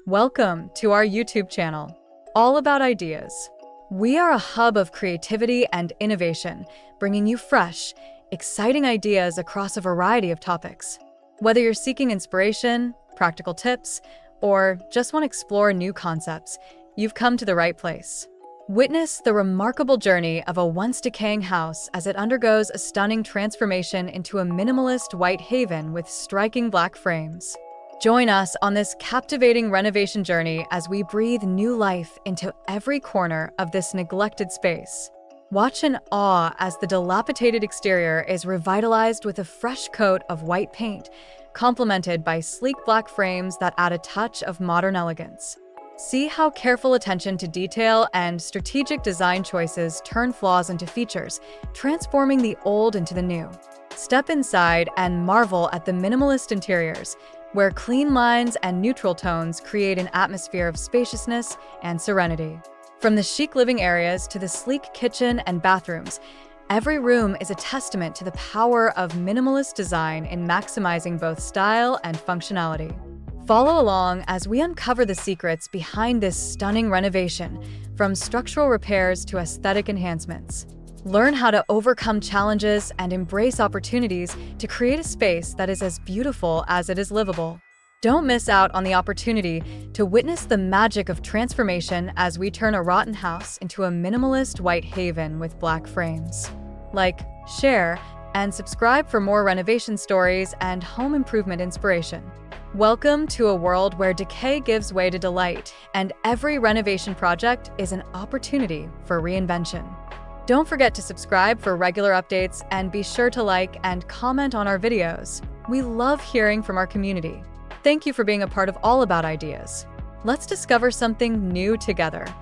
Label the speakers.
Speaker 1: Welcome to our YouTube channel, all about ideas. We are a hub of creativity and innovation, bringing you fresh, exciting ideas across a variety of topics. Whether you're seeking inspiration, practical tips, or just want to explore new concepts, you've come to the right place. Witness the remarkable journey of a once decaying house as it undergoes a stunning transformation into a minimalist white haven with striking black frames. Join us on this captivating renovation journey as we breathe new life into every corner of this neglected space. Watch in awe as the dilapidated exterior is revitalized with a fresh coat of white paint, complemented by sleek black frames that add a touch of modern elegance. See how careful attention to detail and strategic design choices turn flaws into features, transforming the old into the new. Step inside and marvel at the minimalist interiors, where clean lines and neutral tones create an atmosphere of spaciousness and serenity. From the chic living areas to the sleek kitchen and bathrooms, every room is a testament to the power of minimalist design in maximizing both style and functionality. Follow along as we uncover the secrets behind this stunning renovation, from structural repairs to aesthetic enhancements. Learn how to overcome challenges and embrace opportunities to create a space that is as beautiful as it is livable. Don't miss out on the opportunity to witness the magic of transformation as we turn a rotten house into a minimalist white haven with black frames. Like, share, and subscribe for more renovation stories and home improvement inspiration. Welcome to a world where decay gives way to delight, and every renovation project is an opportunity for reinvention. Don't forget to subscribe for regular updates and be sure to like and comment on our videos. We love hearing from our community. Thank you for being a part of All About Ideas. Let's discover something new together.